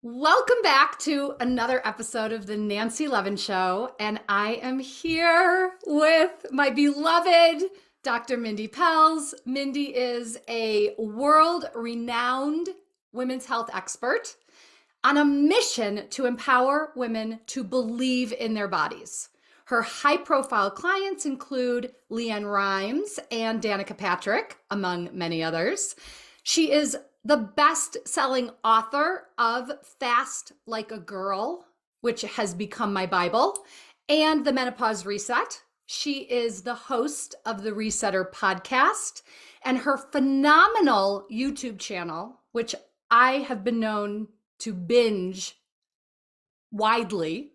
Welcome back to another episode of the Nancy Levin Show. And I am here with my beloved Dr. Mindy Pels. Mindy is a world-renowned women's health expert on a mission to empower women to believe in their bodies. Her high-profile clients include Leanne Rimes and Danica Patrick, among many others. She is the best-selling author of Fast Like a Girl, which has become my Bible, and The Menopause Reset. She is the host of the Resetter podcast, and her phenomenal YouTube channel, which I have been known to binge widely,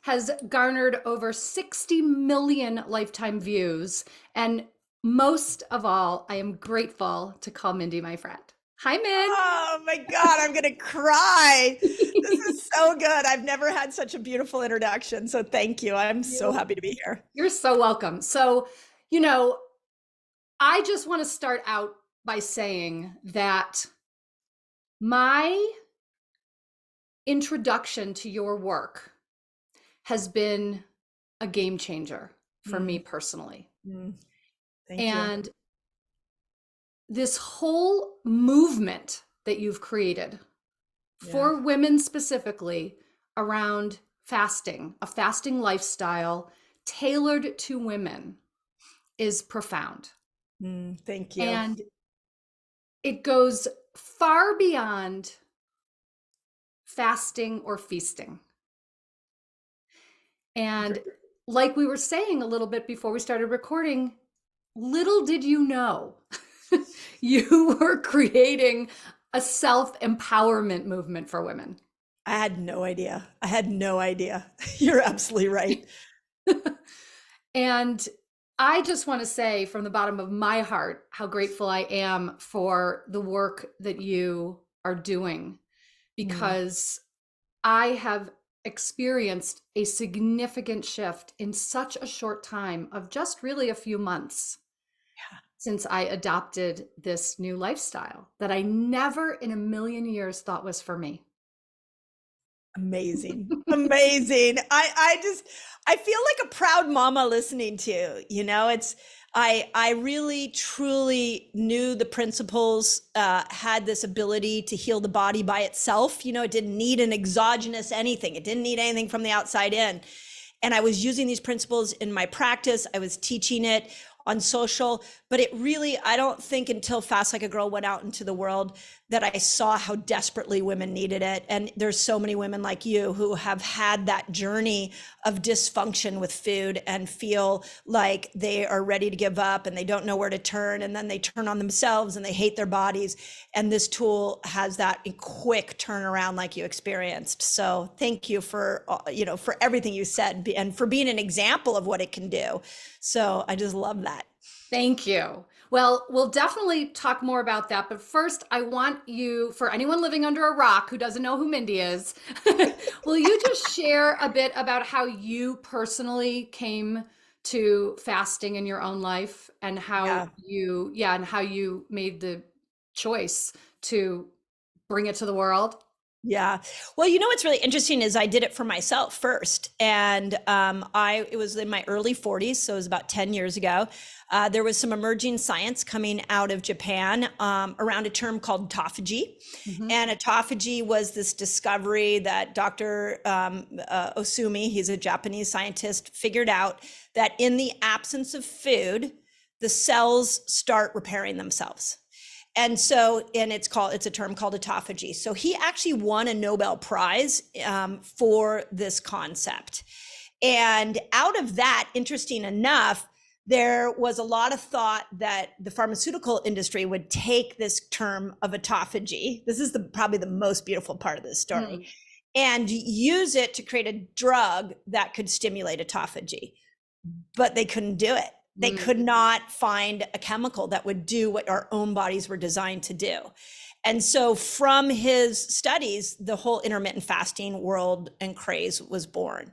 has garnered over 60 million lifetime views. And most of all, I am grateful to call Mindy my friend. Hi, Min. Oh my God, I'm gonna cry. This is so good. I've never had such a beautiful introduction. So thank you. I'm so happy to be here. You're so welcome. So, I just want to start out by saying that my introduction to your work has been a game changer for me personally. Thank And you. this whole movement that you've created for women specifically around fasting, a fasting lifestyle tailored to women, is profound. Thank you. And it goes far beyond fasting or feasting. And like we were saying a little bit before we started recording, little did you know you were creating a self-empowerment movement for women. I had no idea. I had no idea. You're absolutely right. And I just want to say from the bottom of my heart how grateful I am for the work that you are doing, because I have experienced a significant shift in such a short time of just really a few months since I adopted this new lifestyle that I never in a million years thought was for me. Amazing. Amazing. I feel like a proud mama listening to, I really truly knew the principles, had this ability to heal the body by itself. It didn't need an exogenous anything. It didn't need anything from the outside in. And I was using these principles in my practice. I was teaching it on social, but it really, I don't think until Fast Like a Girl went out into the world that I saw how desperately women needed it. And there's so many women like you who have had that journey of dysfunction with food and feel like they are ready to give up and they don't know where to turn. And then they turn on themselves and they hate their bodies. And this tool has that quick turnaround like you experienced. So thank you for, for everything you said and for being an example of what it can do. So I just love that. Thank you. Well, we'll definitely talk more about that. But first, I want you, for anyone living under a rock who doesn't know who Mindy is, will you just share a bit about how you personally came to fasting in your own life and how you made the choice to bring it to the world? Yeah. Well, what's really interesting is I did it for myself first. And it was in my early 40s. So it was about 10 years ago. There was some emerging science coming out of Japan around a term called autophagy. And autophagy was this discovery that Dr. Osumi, he's a Japanese scientist, figured out that in the absence of food, the cells start repairing themselves. And so, it's a term called autophagy. So he actually won a Nobel Prize for this concept. And out of that, interesting enough, there was a lot of thought that the pharmaceutical industry would take this term of autophagy. This is probably the most beautiful part of this story, and use it to create a drug that could stimulate autophagy, but they couldn't do it. They could not find a chemical that would do what our own bodies were designed to do. And so from his studies, the whole intermittent fasting world and craze was born.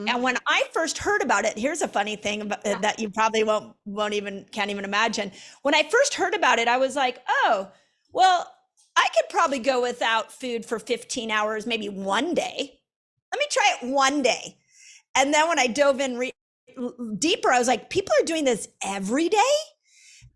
And when I first heard about it, here's a funny thing that you probably can't even imagine. When I first heard about it, I was like, oh, well, I could probably go without food for 15 hours, maybe one day. Let me try it one day. And then when I dove in deeper, I was like, people are doing this every day.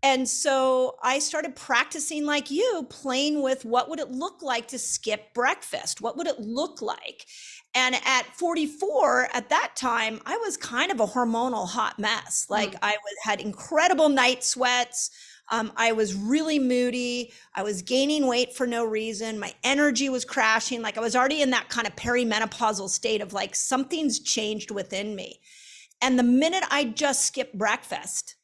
And so I started practicing like you, playing with what would it look like to skip breakfast? What would it look like? And at 44, at that time, I was kind of a hormonal hot mess. Like had incredible night sweats. I was really moody. I was gaining weight for no reason. My energy was crashing. Like I was already in that kind of perimenopausal state of like something's changed within me. And the minute I just skipped breakfast,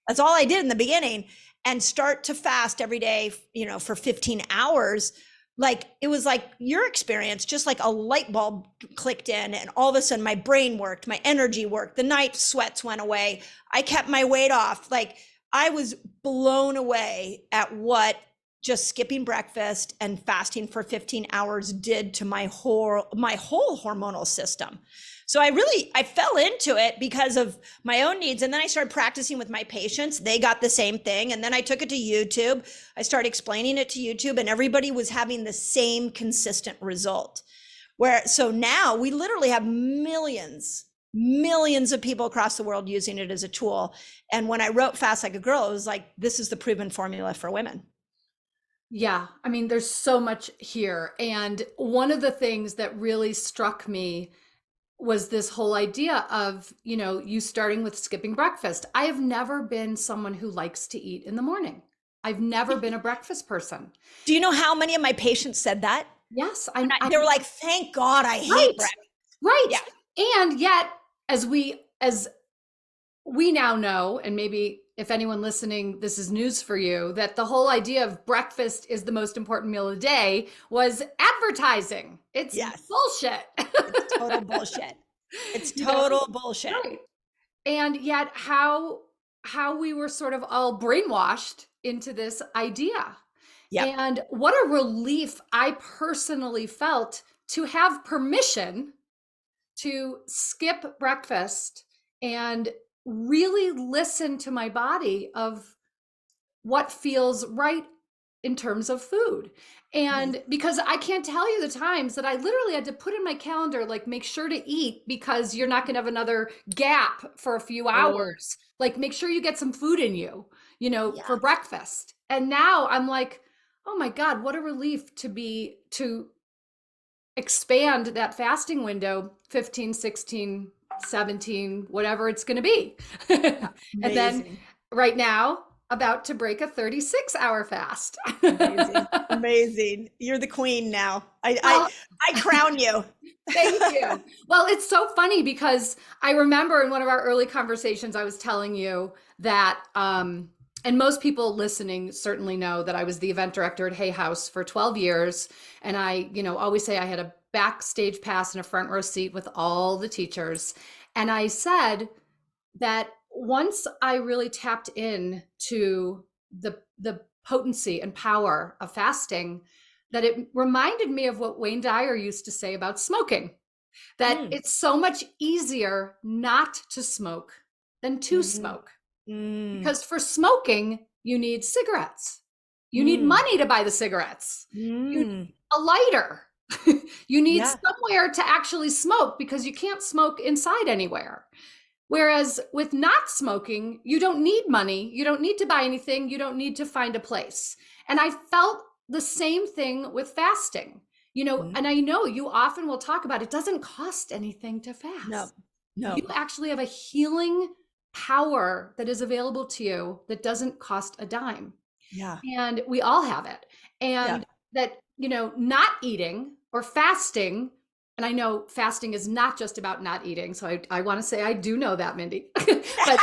that's all I did in the beginning, and start to fast every day, for 15 hours, like it was like your experience, just like a light bulb clicked in, and all of a sudden my brain worked, my energy worked, the night sweats went away. I kept my weight off. Like I was blown away at what just skipping breakfast and fasting for 15 hours did to my whole hormonal system. So I fell into it because of my own needs. And then I started practicing with my patients. They got the same thing. And then I took it to YouTube. I started explaining it to YouTube, and everybody was having the same consistent result. So now we literally have millions of people across the world using it as a tool. And when I wrote Fast Like a Girl, it was like, this is the proven formula for women. Yeah, I mean, there's so much here. And one of the things that really struck me was this whole idea of, you starting with skipping breakfast. I have never been someone who likes to eat in the morning. I've never been a breakfast person. Do you know how many of my patients said that? Yes, they were like, thank God I hate breakfast. Right. Yeah. And yet, as we now know, and maybe if anyone listening, this is news for you, that the whole idea of breakfast is the most important meal of the day was advertising. It's bullshit. It's total bullshit. It's total bullshit. Right. And yet how we were sort of all brainwashed into this idea. Yep. And what a relief I personally felt to have permission to skip breakfast and really listen to my body of what feels right in terms of food. And because I can't tell you the times that I literally had to put in my calendar, like, make sure to eat because you're not going to have another gap for a few hours. Like, make sure you get some food in you, for breakfast. And now I'm like, oh my God, what a relief to expand that fasting window, 15, 16, 17, whatever it's going to be. And then right now, about to break a 36-hour fast. Amazing. You're the queen now. I crown you. Thank you. Well, it's so funny because I remember in one of our early conversations, I was telling you that, and most people listening certainly know that I was the event director at Hay House for 12 years. And I, always say I had a backstage pass and a front row seat with all the teachers. And I said that once I really tapped in to the potency and power of fasting, that it reminded me of what Wayne Dyer used to say about smoking, that it's so much easier not to smoke than to smoke. Because for smoking, you need cigarettes. You need money to buy the cigarettes. You need a lighter. You need somewhere to actually smoke because you can't smoke inside anywhere. Whereas with not smoking, you don't need money. You don't need to buy anything. You don't need to find a place. And I felt the same thing with fasting, and I know you often will talk about it doesn't cost anything to fast. No. You actually have a healing power that is available to you that doesn't cost a dime. Yeah. And we all have it. And that, not eating or fasting, and I know fasting is not just about not eating. So I want to say I do know that, Mindy. But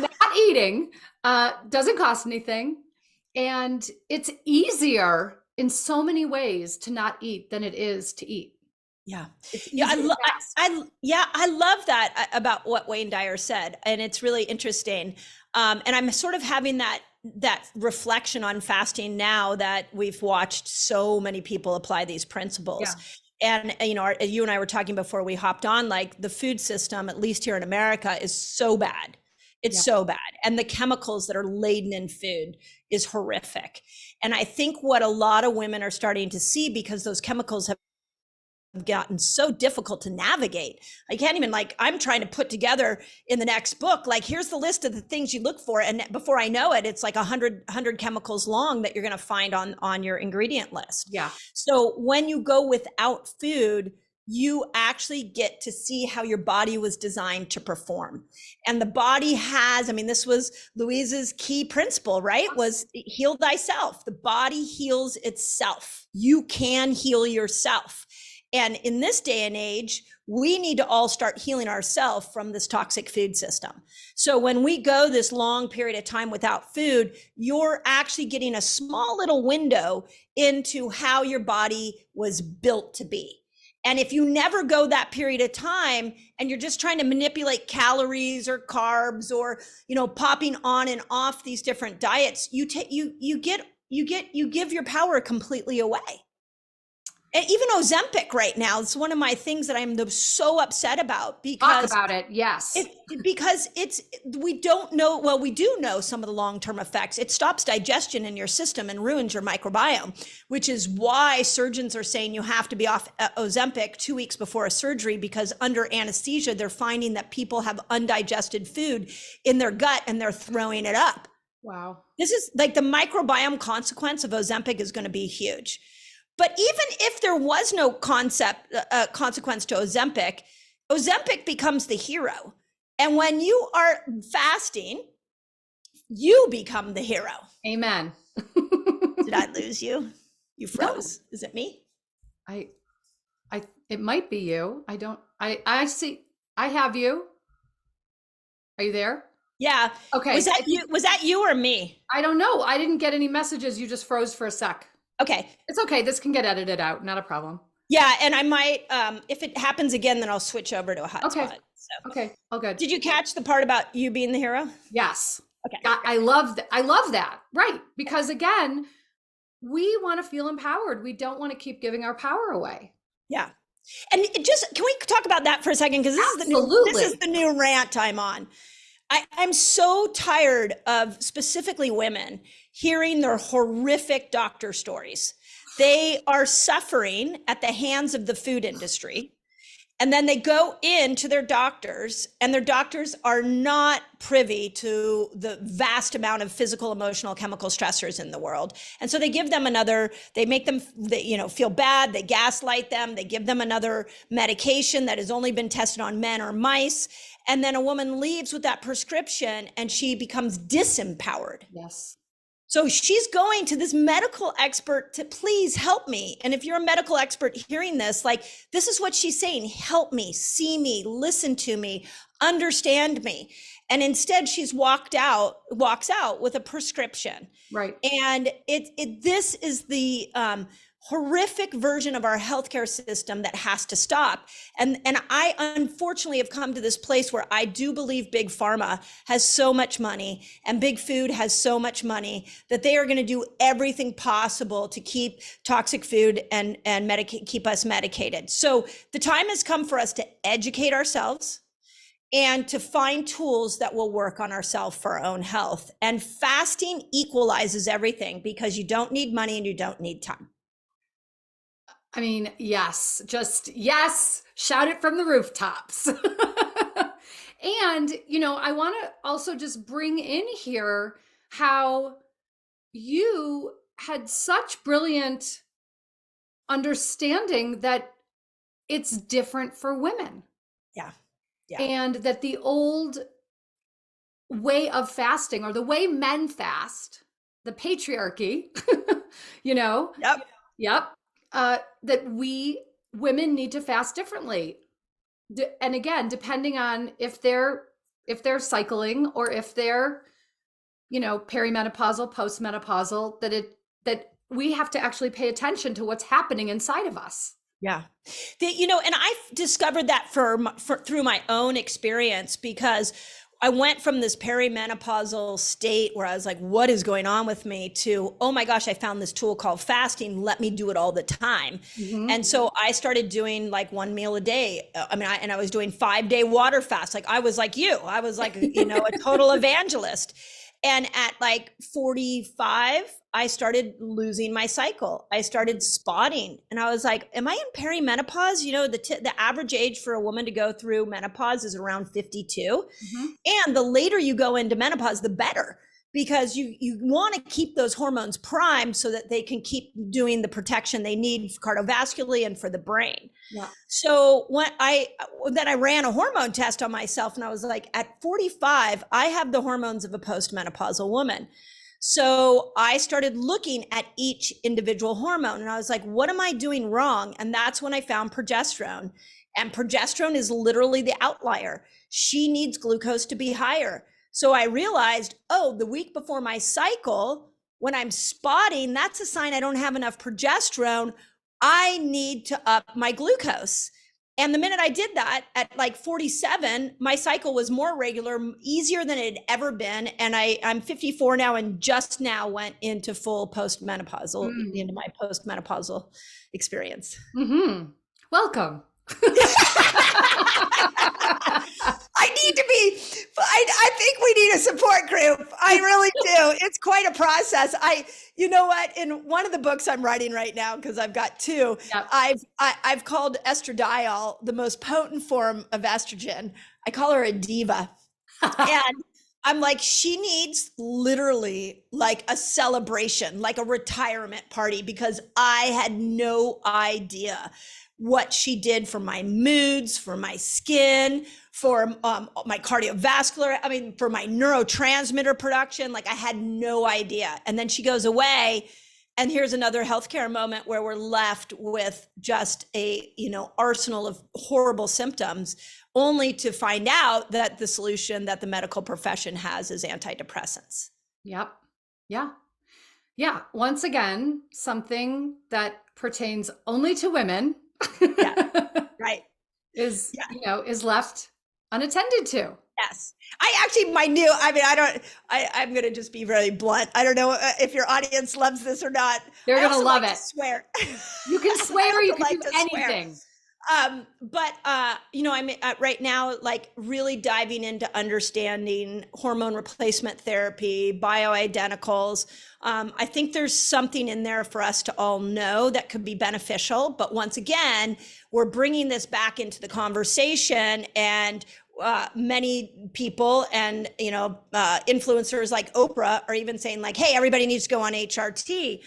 not eating doesn't cost anything. And it's easier in so many ways to not eat than it is to eat. Yeah. I love that about what Wayne Dyer said. And it's really interesting. And I'm sort of having that reflection on fasting now that we've watched so many people apply these principles. Yeah. And, you and I were talking before we hopped on, like the food system, at least here in America, is so bad. It's Yeah. so bad. And the chemicals that are laden in food is horrific. And I think what a lot of women are starting to see, because those chemicals have gotten so difficult to navigate. I can't even, like, I'm trying to put together in the next book, like, here's the list of the things you look for. And before I know it, it's like 100 chemicals long that you're going to find on your ingredient list. Yeah. So when you go without food, you actually get to see how your body was designed to perform. And the body has, I mean, this was Louise's key principle, right? Was heal thyself. The body heals itself. You can heal yourself. And in this day and age, we need to all start healing ourselves from this toxic food system. So when we go this long period of time without food, you're actually getting a small little window into how your body was built to be. And if you never go that period of time and you're just trying to manipulate calories or carbs or, popping on and off these different diets, you give your power completely away. And even Ozempic right now, it's one of my things that I'm so upset about, because Talk about it. Yes. we don't know. Well, we do know some of the long-term effects. It stops digestion in your system and ruins your microbiome, which is why surgeons are saying you have to be off Ozempic 2 weeks before a surgery, because under anesthesia, they're finding that people have undigested food in their gut and they're throwing it up. Wow. This is like the microbiome consequence of Ozempic is going to be huge. But even if there was no consequence to Ozempic, Ozempic becomes the hero. And when you are fasting, you become the hero. Amen. Did I lose you? You froze. No. Is it me? It might be you. I see. I have you. Are you there? Yeah. Okay. Was that you or me? I don't know. I didn't get any messages. You just froze for a sec. Okay. It's okay. This can get edited out. Not a problem. Yeah. And I might, if it happens again, then I'll switch over to a hotspot. Okay. So. Okay. All good. Did you catch the part about you being the hero? Yes. Okay. I love that. Right. Because again, we want to feel empowered. We don't want to keep giving our power away. Yeah. And can we talk about that for a second? Because this is the new rant I'm on. I'm so tired of specifically women hearing their horrific doctor stories. They are suffering at the hands of the food industry. And then they go into their doctors, and their doctors are not privy to the vast amount of physical, emotional, chemical stressors in the world. And so they give them they make them, feel bad. They gaslight them. They give them another medication that has only been tested on men or mice. And then a woman leaves with that prescription and she becomes disempowered. Yes. So she's going to this medical expert to please help me. And if you're a medical expert hearing this, this is what she's saying: help me, see me, listen to me, understand me. And instead she's walks out with a prescription. Right. And this is the horrific version of our healthcare system that has to stop. And I unfortunately have come to this place where I do believe big pharma has so much money and big food has so much money that they are going to do everything possible to keep toxic food and keep us medicated. So the time has come for us to educate ourselves and to find tools that will work on ourselves for our own health. And fasting equalizes everything, because you don't need money and you don't need time. I mean, yes, just yes, shout it from the rooftops. And, I want to also just bring in here how you had such brilliant understanding that it's different for women. Yeah. Yeah. And that the old way of fasting, or the way men fast, the patriarchy, Yep. That we women need to fast differently. And again, depending on if they're cycling, or if they're, perimenopausal, postmenopausal, that we have to actually pay attention to what's happening inside of us. Yeah. And I've discovered that through my own experience, because I went from this perimenopausal state where I was like, what is going on with me, to, oh my gosh, I found this tool called fasting. Let me do it all the time. Mm-hmm. And so I started doing like one meal a day. I was doing 5-day water fast. Like I was like you, I was like, a total evangelist. And at like 45, I started losing my cycle. I started spotting, and I was like, am I in perimenopause? The average age for a woman to go through menopause is around 52. Mm-hmm. And the later you go into menopause, the better, because you want to keep those hormones primed so that they can keep doing the protection they need cardiovascularly and for the brain. Yeah. So then I ran a hormone test on myself, and I was like, at 45, I have the hormones of a postmenopausal woman. So I started looking at each individual hormone, and I was like, what am I doing wrong? And that's when I found progesterone. And progesterone is literally the outlier. She needs glucose to be higher. So I realized, oh, the week before my cycle, when I'm spotting, that's a sign I don't have enough progesterone. I need to up my glucose. And the minute I did that at like 47, my cycle was more regular, easier than it had ever been. And I'm 54 now, and just now went into full postmenopausal, into my postmenopausal experience. Mm-hmm. Welcome. I think we need a support group. I really do. It's quite a process. You know what? In one of the books I'm writing right now, because I've got two, Yep. I've called estradiol the most potent form of estrogen. I call her a diva. And I'm like, she needs literally like a celebration, like a retirement party, because I had no idea what she did for my moods, for my skin, for my cardiovascular, for my neurotransmitter production. Like I had no idea. And then she goes away, and here's another healthcare moment where we're left with just a, arsenal of horrible symptoms, only to find out that the solution that the medical profession has is antidepressants. Yep. Yeah. Yeah. Once again, something that pertains only to women Yeah, right. is, Yeah. is left unattended to. Yes. I'm going to just be very blunt. I don't know if your audience loves this or not. They're going to love like it. To swear. You can swear, you can like do to anything. I'm right now, like really diving into understanding hormone replacement therapy, bioidenticals. I think there's something in there for us to all know that could be beneficial. But once again, we're bringing this back into the conversation, and many people and influencers like Oprah are even saying like, hey, everybody needs to go on HRT.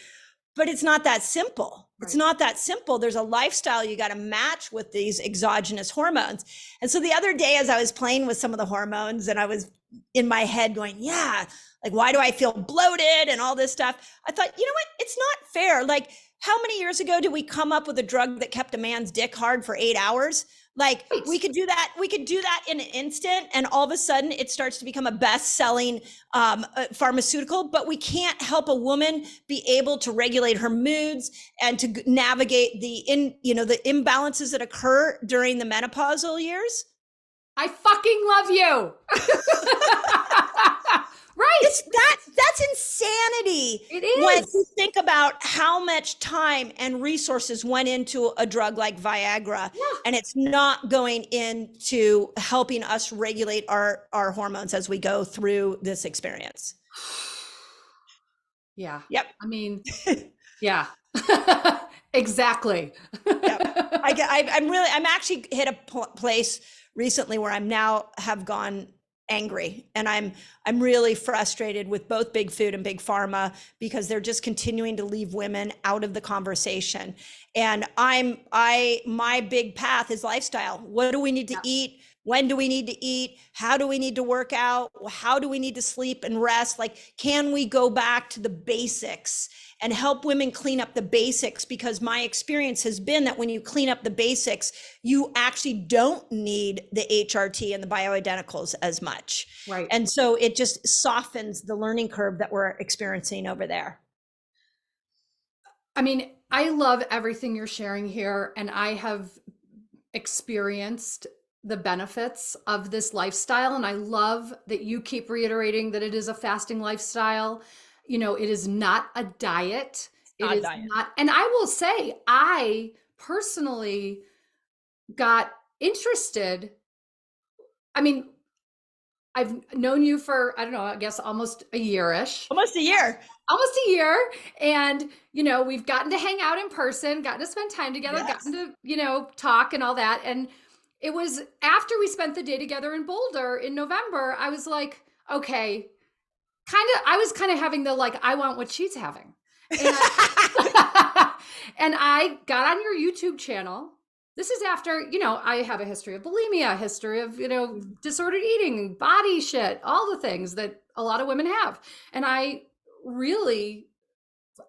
But it's not that simple. Right. It's not that simple. There's a lifestyle you got to match with these exogenous hormones. And so the other day, as I was playing with some of the hormones, and I was in my head going, yeah, like, why do I feel bloated and all this stuff? I thought, you know what? It's not fair. Like, how many years ago did we come up with a drug that kept a man's dick hard for 8 hours? Like we could do that. We could do that in an instant, and all of a sudden it starts to become a best-selling pharmaceutical. But we can't help a woman be able to regulate her moods and to navigate the imbalances that occur during the menopausal years. I fucking love you. Right. That's insanity. It is. When you think about how much time and resources went into a drug like Viagra, and it's not going into helping us regulate our hormones as we go through this experience. Yeah. Yep. Yeah. Exactly. Yep. I'm actually hit a place recently where I'm now have gone angry, and I'm really frustrated with both big food and big pharma, because they're just continuing to leave women out of the conversation. And my big path is lifestyle. What do we need to eat? When do we need to eat? How do we need to work out? How do we need to sleep and rest? Like, can we go back to the basics and help women clean up the basics? Because my experience has been that when you clean up the basics, you actually don't need the HRT and the bioidenticals as much. Right. And so it just softens the learning curve that we're experiencing over there. I love everything you're sharing here, and I have experienced the benefits of this lifestyle. And I love that you keep reiterating that it is a fasting lifestyle. It is not a diet. It Not is diet. not. And I will say, I personally got interested. I mean, I've known you for, I don't know, I guess almost a year-ish. Almost a year. Almost a year. And, we've gotten to hang out in person, gotten to spend time together, gotten Yes. to, talk and all that. And it was after we spent the day together in Boulder in November, I was like, okay, I was kind of having the like, I want what she's having. And, and I got on your YouTube channel. This is after, I have a history of bulimia, history of, disordered eating, body shit, all the things that a lot of women have. And I really,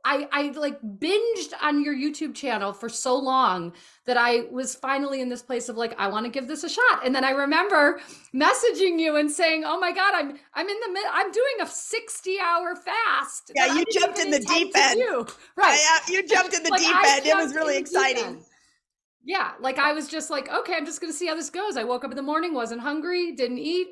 I like binged on your YouTube channel for so long that I was finally in this place of like, I want to give this a shot. And then I remember messaging you and saying, oh my God, I'm in the mid, I'm doing a 60-hour fast. Yeah, you jumped in the deep end. Right. You jumped in the deep end. It was really exciting. Yeah, like I was just like, okay, I'm just going to see how this goes. I woke up in the morning, wasn't hungry, didn't eat,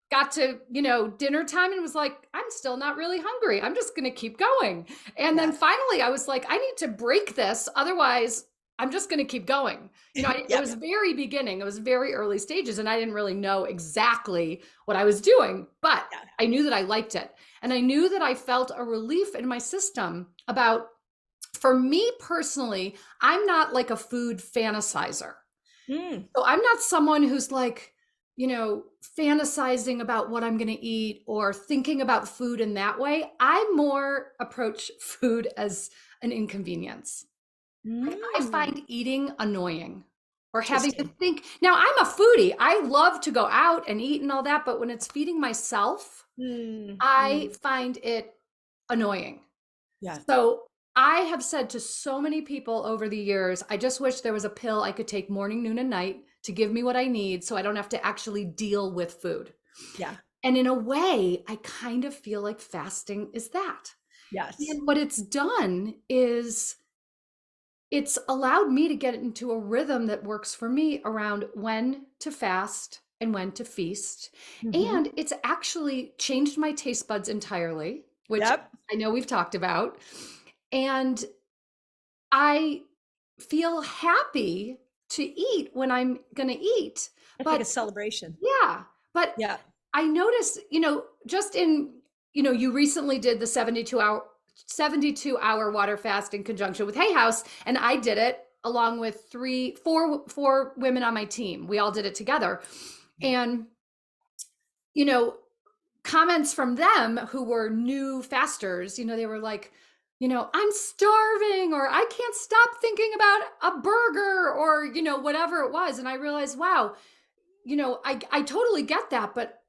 got to, dinner time and was like, I'm still not really hungry. I'm just going to keep going. And then finally I was like, I need to break this. Otherwise, I'm just going to keep going. It was very beginning. It was very early stages and I didn't really know exactly what I was doing, but I knew that I liked it. And I knew that I felt a relief in my system about, for me personally, I'm not like a food fantasizer. So I'm not someone who's like, fantasizing about what I'm going to eat or thinking about food in that way. I more approach food as an inconvenience. I find eating annoying or having to think. Now, I'm a foodie. I love to go out and eat and all that. But when it's feeding myself, I find it annoying. Yeah. So I have said to so many people over the years, I just wish there was a pill I could take morning, noon, and night to give me what I need so I don't have to actually deal with food. Yeah. And in a way, I kind of feel like fasting is that. Yes. And what it's done is it's allowed me to get into a rhythm that works for me around when to fast and when to feast. And it's actually changed my taste buds entirely, which I know we've talked about. And I feel happy to eat when I'm going to eat. It's like a celebration. Yeah. But I noticed, just in, you recently did the 72-hour water fast in conjunction with Hay House. And I did it along with four women on my team. We all did it together. And, comments from them who were new fasters, they were like, I'm starving, or I can't stop thinking about a burger, or, whatever it was. And I realized, wow, I totally get that. But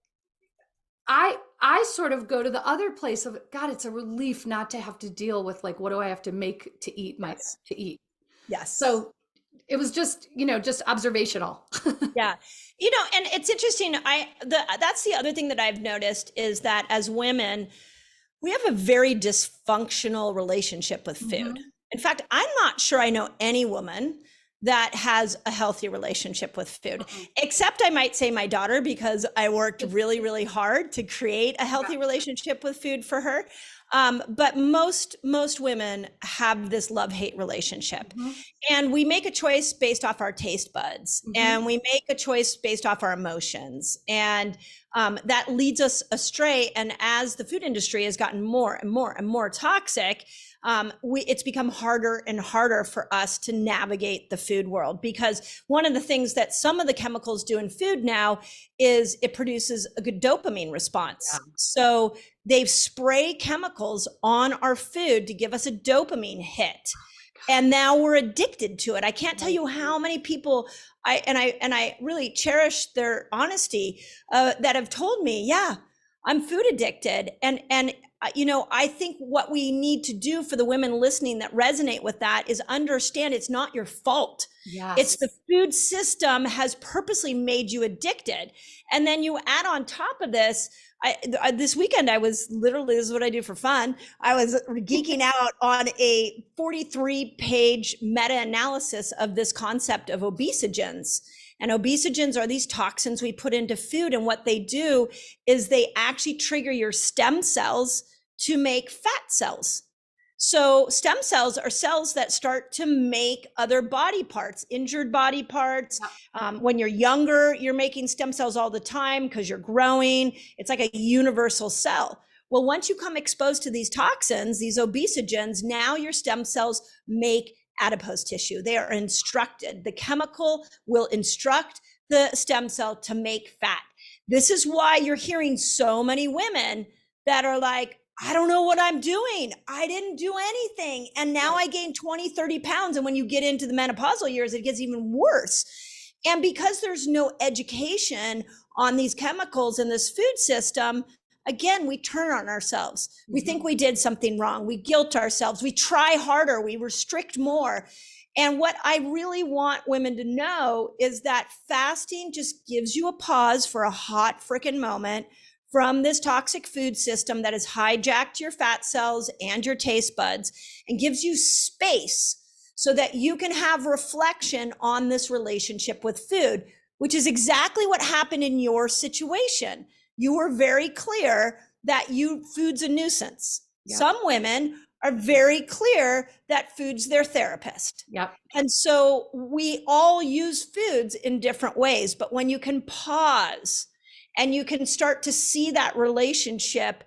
I sort of go to the other place of, God, it's a relief not to have to deal with like, what do I have to make to eat to eat? Yes. So it was just, just observational. Yeah. And it's interesting. That's the other thing that I've noticed is that as women, we have a very dysfunctional relationship with food. In fact, I'm not sure I know any woman that has a healthy relationship with food, except I might say my daughter, because I worked really, really hard to create a healthy relationship with food for her. But most women have this love-hate relationship. And we make a choice based off our taste buds, and we make a choice based off our emotions. And that leads us astray. And as the food industry has gotten more and more and more toxic, it's become harder and harder for us to navigate the food world, because one of the things that some of the chemicals do in food now is it produces a good dopamine response. So they spray chemicals on our food to give us a dopamine hit. And now we're addicted to it. I can't tell you how many people I really cherish their honesty that have told me, yeah, I'm food addicted. And I think what we need to do for the women listening that resonate with that is understand it's not your fault. It's the Yes. food system has purposely made you addicted. And then you add on top of this, this weekend, I was literally, this is what I do for fun. I was geeking out on a 43-page meta-analysis of this concept of obesogens. And obesogens are these toxins we put into food. And what they do is they actually trigger your stem cells to make fat cells. So stem cells are cells that start to make other body parts, injured body parts. When you're younger, you're making stem cells all the time because you're growing. It's like a universal cell. Well, once you come exposed to these toxins, these obesogens, now your stem cells make adipose tissue. They are instructed. The chemical will instruct the stem cell to make fat. This is why you're hearing so many women that are like, I don't know what I'm doing. I didn't do anything. And now I gained 20, 30 pounds. And when you get into the menopausal years, it gets even worse. And because there's no education on these chemicals in this food system, again, we turn on ourselves. We think we did something wrong. We guilt ourselves. We try harder. We restrict more. And what I really want women to know is that fasting just gives you a pause for a hot freaking moment from this toxic food system that has hijacked your fat cells and your taste buds, and gives you space so that you can have reflection on this relationship with food, which is exactly what happened in your situation. You were very clear that food's a nuisance. Yep. Some women are very clear that food's their therapist. Yep. And so we all use foods in different ways, but when you can pause and you can start to see that relationship,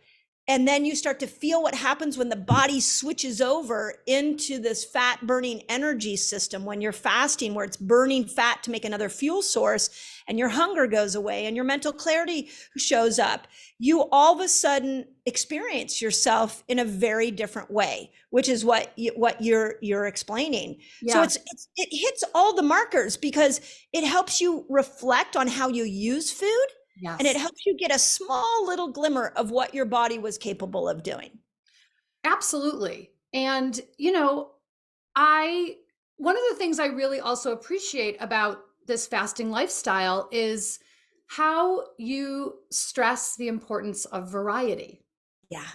and then you start to feel what happens when the body switches over into this fat burning energy system when you're fasting, where it's burning fat to make another fuel source, and your hunger goes away and your mental clarity shows up, you all of a sudden experience yourself in a very different way, which is what you're explaining. Yeah. So it hits all the markers because it helps you reflect on how you use food. Yes. And it helps you get a small little glimmer of what your body was capable of doing. Absolutely. And, one of the things I really also appreciate about this fasting lifestyle is how you stress the importance of variety. Yeah.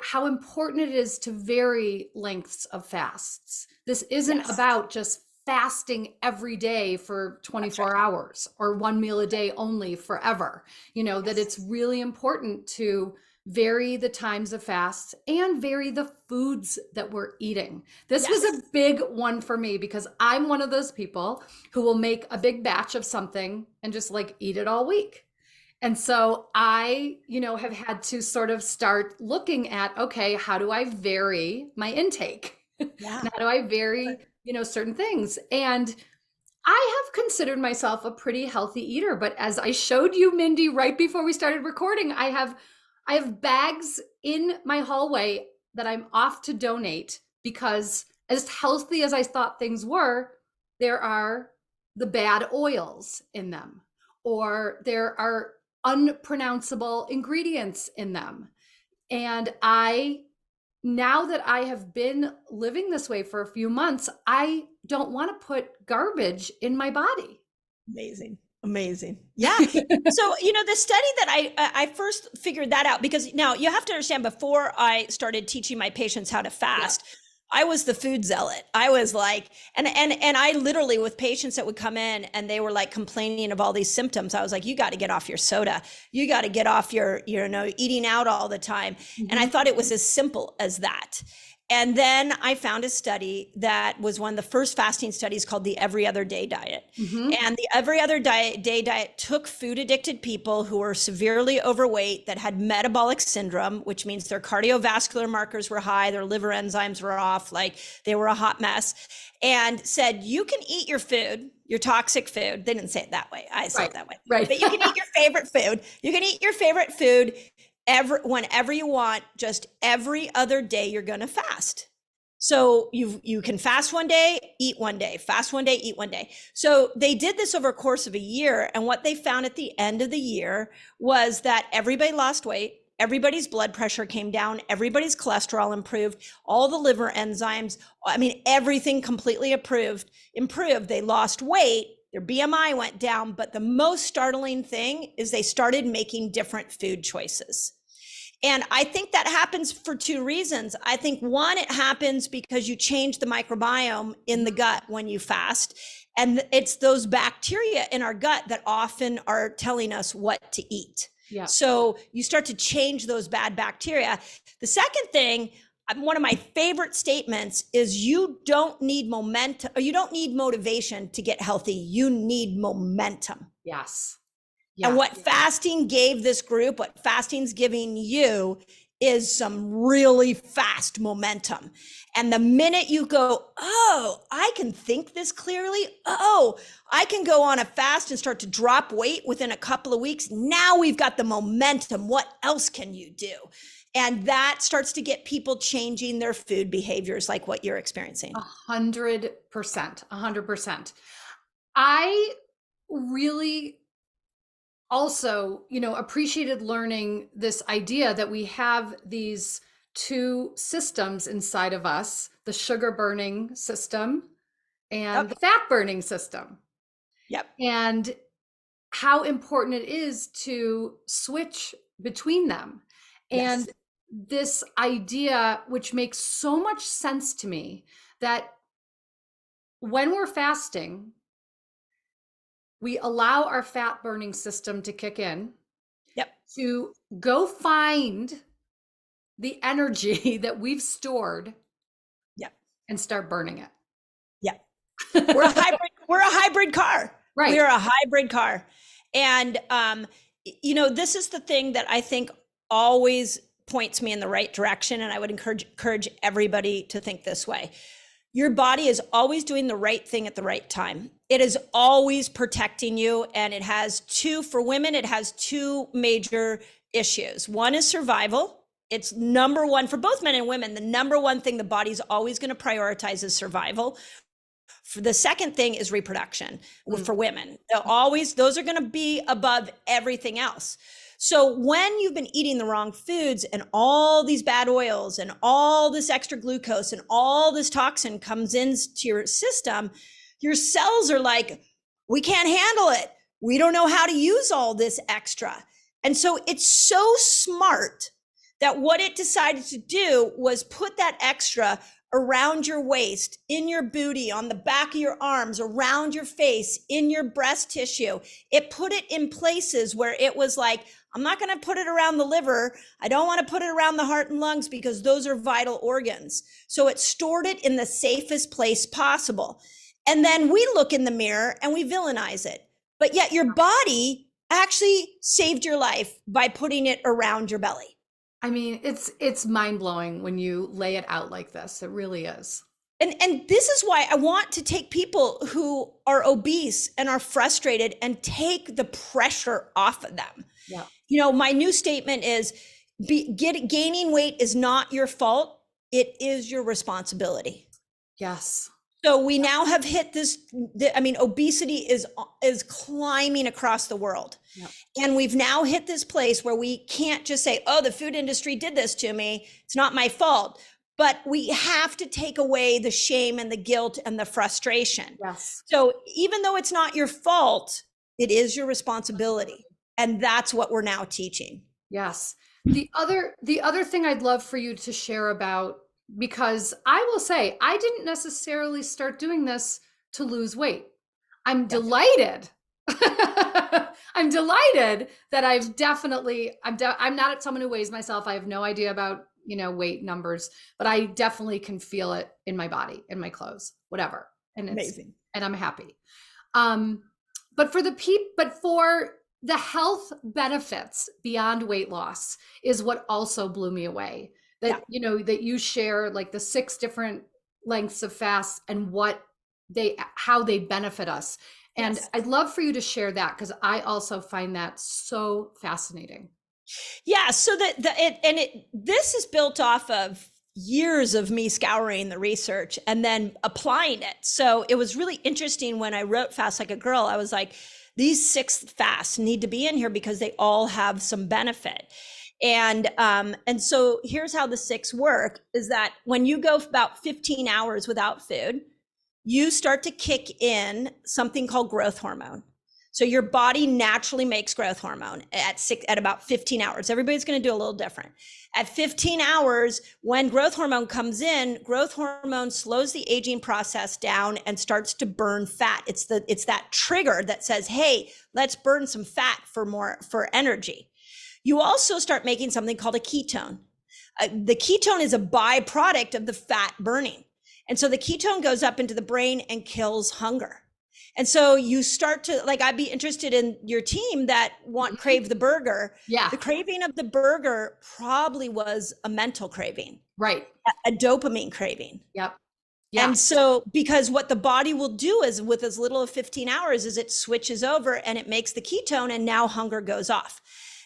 How important it is to vary lengths of fasts. This isn't about just fasting every day for 24 hours or one meal a day only forever. That it's really important to vary the times of fasts and vary the foods that we're eating. This was a big one for me because I'm one of those people who will make a big batch of something and just eat it all week. And so I, have had to sort of start looking at, okay, how do I vary my intake? Yeah. How do I vary certain things? And I have considered myself a pretty healthy eater, but as I showed you, Mindy, right before we started recording, I have bags in my hallway that I'm off to donate because as healthy as I thought things were, there are the bad oils in them, or there are unpronounceable ingredients in them. And now that I have been living this way for a few months, I don't want to put garbage in my body. Amazing. Yeah. So, the study that I first figured that out, because now you have to understand, before I started teaching my patients how to fast, I was the food zealot. I was like, and I literally, with patients that would come in and they were like complaining of all these symptoms, I was like, you got to get off your soda. You got to get off your, eating out all the time. Mm-hmm. And I thought it was as simple as that. And then I found a study that was one of the first fasting studies called the Every Other Day Diet. Mm-hmm. And the Every Other Day Diet took food addicted people who were severely overweight, that had metabolic syndrome, which means their cardiovascular markers were high, their liver enzymes were off, like they were a hot mess, and said, you can eat your food, your toxic food. They didn't say it that way. I said it that way. Right. But you can eat your favorite food. You can eat your favorite food whenever you want. Just every other day you're going to fast. So you can fast one day, eat one day, fast one day, eat one day. So they did this over a course of a year. And what they found at the end of the year was that everybody lost weight, everybody's blood pressure came down, everybody's cholesterol improved, all the liver enzymes, I mean, everything completely improved. They lost weight, their BMI went down, but the most startling thing is they started making different food choices. And I think that happens for two reasons. I think one, it happens because you change the microbiome in the gut when you fast. And it's those bacteria in our gut that often are telling us what to eat. Yeah. So you start to change those bad bacteria. The second thing, one of my favorite statements is you don't need momentum, or you don't need motivation to get healthy. You need momentum. Yes. And what fasting gave this group, what fasting's giving you, is some really fast momentum. And the minute you go, oh, I can think this clearly. Oh, I can go on a fast and start to drop weight within a couple of weeks. Now we've got the momentum. What else can you do? And that starts to get people changing their food behaviors like what you're experiencing. 100%, 100%. I really also, appreciated learning this idea that we have these two systems inside of us, the sugar burning system and the fat burning system. Yep. And how important it is to switch between them. Yes. And this idea, which makes so much sense to me, that when we're fasting, we allow our fat burning system to kick in. Yep. To go find the energy that we've stored. Yep. And start burning it. Yep. We're a hybrid car. Right. We're a hybrid car. And this is the thing that I think always points me in the right direction. And I would encourage everybody to think this way. Your body is always doing the right thing at the right time. It is always protecting you. And it has for women, it has two major issues. One is survival. It's number one for both men and women. The number one thing the body's always going to prioritize is survival. For the second thing is reproduction for women. Those are going to be above everything else. So when you've been eating the wrong foods and all these bad oils and all this extra glucose and all this toxin comes into your system, your cells are like, we can't handle it. We don't know how to use all this extra. And so it's so smart that what it decided to do was put that extra around your waist, in your booty, on the back of your arms, around your face, in your breast tissue. It put it in places where it was like, I'm not going to put it around the liver. I don't want to put it around the heart and lungs because those are vital organs. So it stored it in the safest place possible. And then we look in the mirror and we villainize it. But yet your body actually saved your life by putting it around your belly. I mean, it's mind-blowing when you lay it out like this. It really is. And this is why I want to take people who are obese and are frustrated and take the pressure off of them. Yeah. My new statement is gaining weight is not your fault. It is your responsibility. Yes. So we now have hit obesity is climbing across the world. Yep. And we've now hit this place where we can't just say, oh, the food industry did this to me. It's not my fault. But we have to take away the shame and the guilt and the frustration. Yes. So even though it's not your fault, it is your responsibility. And that's what we're now teaching. Yes. The other thing I'd love for you to share about, because I will say, I didn't necessarily start doing this to lose weight. I'm delighted. I'm delighted that I'm not someone who weighs myself. I have no idea about, weight numbers, but I definitely can feel it in my body, in my clothes, whatever. And it's amazing. And I'm happy. But for the health benefits beyond weight loss is what also blew me away. That, that you share like the 6 different lengths of fast and how they benefit us. And yes. I'd love for you to share that, because I also find that so fascinating. Yeah. So this is built off of years of me scouring the research and then applying it. So it was really interesting when I wrote Fast Like a Girl. I was like, these 6 fasts need to be in here because they all have some benefit. And so here's how the six work is that when you go about 15 hours without food, you start to kick in something called growth hormone. So your body naturally makes growth hormone at about 15 hours. Everybody's going to do a little different. At 15 hours, when growth hormone comes in, growth hormone slows the aging process down and starts to burn fat. It's that trigger that says, "Hey, let's burn some fat for energy." You also start making something called a ketone. The ketone is a byproduct of the fat burning. And so the ketone goes up into the brain and kills hunger. And so you start to, like, I'd be interested in your team that crave the burger. Yeah. The craving of the burger probably was a mental craving. Right. A dopamine craving. Yep. Yeah. And so, because what the body will do is with as little as 15 hours is it switches over and it makes the ketone, and now hunger goes off.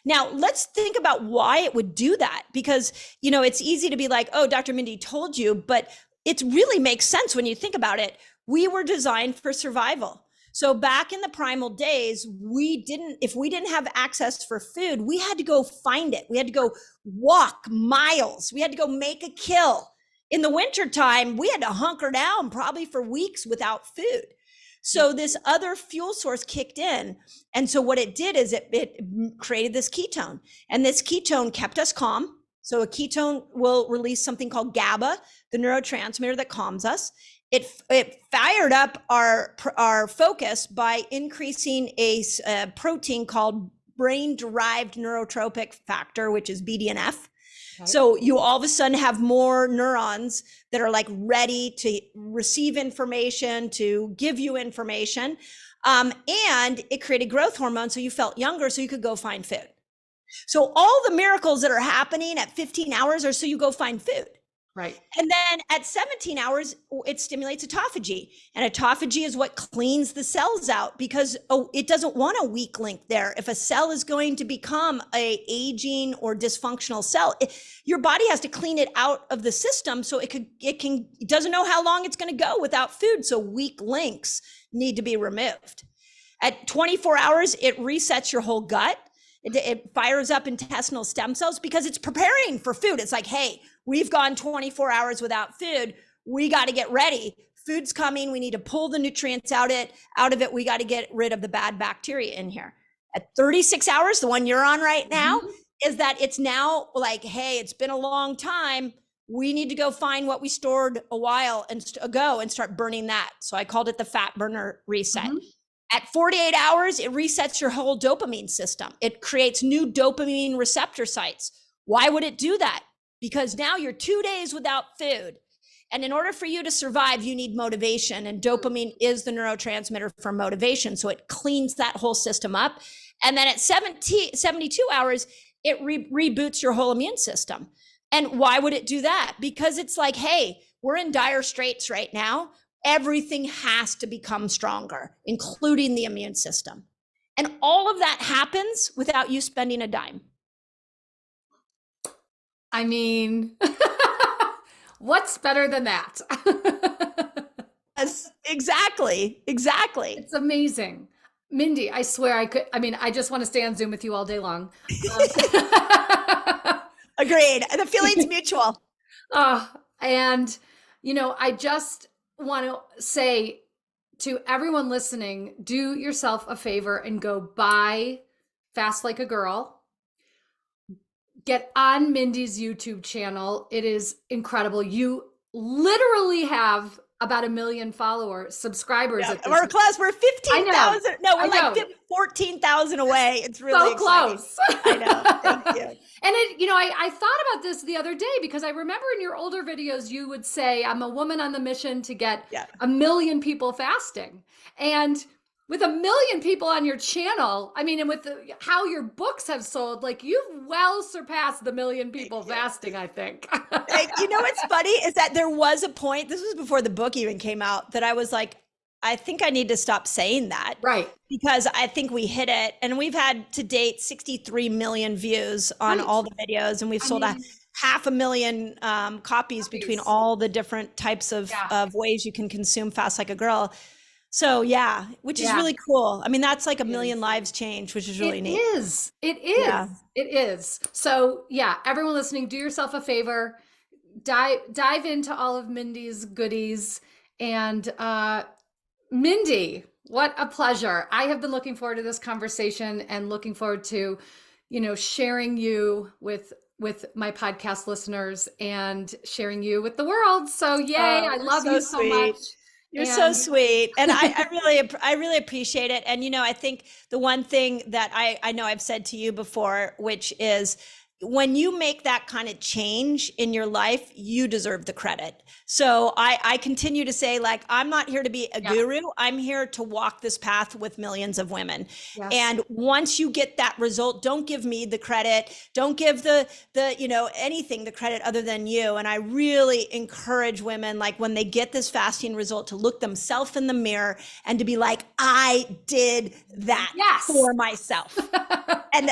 Now, let's think about why it would do that, because, it's easy to be like, oh, Dr. Mindy told you, but it really makes sense when you think about it. We were designed for survival. So back in the primal days, if we didn't have access for food, we had to go find it. We had to go walk miles. We had to go make a kill. In the wintertime, we had to hunker down probably for weeks without food. So this other fuel source kicked in. And so what it did is it created this ketone, and this ketone kept us calm. So a ketone will release something called GABA, the neurotransmitter that calms us. It fired up our focus by increasing a protein called brain-derived neurotropic factor, which is BDNF. Okay. So you all of a sudden have more neurons that are like ready to receive information, to give you information. And it created growth hormone, so you felt younger, so you could go find food. So all the miracles that are happening at 15 hours are so you go find food. Right. And then at 17 hours, it stimulates autophagy. And autophagy is what cleans the cells out, because it doesn't want a weak link there. If a cell is going to become a aging or dysfunctional cell, your body has to clean it out of the system so it doesn't know how long it's going to go without food. So weak links need to be removed. At 24 hours, it resets your whole gut. It fires up intestinal stem cells because it's preparing for food. It's like, hey, we've gone 24 hours without food. We got to get ready. Food's coming. We need to pull the nutrients out of it. We got to get rid of the bad bacteria in here. At 36 hours, the one you're on right now, is that it's now like, hey, it's been a long time. We need to go find what we stored a while ago and start burning that. So I called it the fat burner reset. At 48 hours, it resets your whole dopamine system. It creates new dopamine receptor sites. Why would it do that? Because now you're 2 days without food. And in order for you to survive, you need motivation. And dopamine is the neurotransmitter for motivation. So it cleans that whole system up. And then at 72 hours, it reboots your whole immune system. And why would it do that? Because it's like, hey, we're in dire straits right now. Everything has to become stronger, including the immune system. And all of that happens without you spending a dime. I mean, what's better than that? Yes, exactly. It's amazing. Mindy, I swear I just want to stay on Zoom with you all day long. Agreed. The feeling's mutual. And, I just want to say to everyone listening, do yourself a favor and go buy Fast Like a Girl. Get on Mindy's YouTube channel. It is incredible. You literally have about 1 million subscribers. Yeah, we're 15,000. No, we're like 14,000 away. It's really so exciting. Close. I know. Thank you. And I thought about this the other day because I remember in your older videos, you would say, I'm a woman on the mission to get 1 million people fasting. And with 1 million people on your channel, and with how your books have sold, like you've well surpassed the 1 million people fasting, I think. You know what's funny is that there was a point, this was before the book even came out, that I was like, I think I need to stop saying that. Right. Because I think we hit it. And we've had to date 63 million views on all the videos. And we've sold 500,000 copies between all the different types of ways you can consume Fast Like a Girl. So yeah, which is Yeah, really cool. I mean, that's like a it million is. lives changed, which is really It neat. is. It Yeah. is. It is. So yeah, everyone listening, do yourself a favor. Dive into all of Mindy's goodies. And Mindy, what a pleasure. I have been looking forward to this conversation and looking forward to, sharing you with my podcast listeners and sharing you with the world. So yay, Oh, I you're love you so so much. sweet. You're so And sweet. And I really appreciate it. And, I think the one thing that I know I've said to you before, which is when you make that kind of change in your life, you deserve the credit. So I continue to say, like, I'm not here to be a yeah, guru. I'm here to walk this path with millions of women. yes. And once you get that result, don't give me the credit. Don't give anything the credit other than you. And I really encourage women, like when they get this fasting result, to look themselves in the mirror and to be like, I did that Yes. for myself.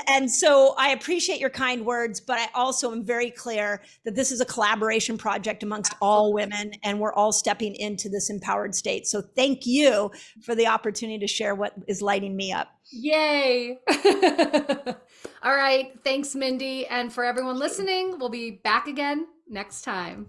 And so I appreciate your kind words, but I also am very clear that this is a collaboration project amongst all women, and we're all stepping into this empowered state. So thank you for the opportunity to share what is lighting me up. Yay. All right. Thanks, Mindy. And for everyone listening, we'll be back again next time.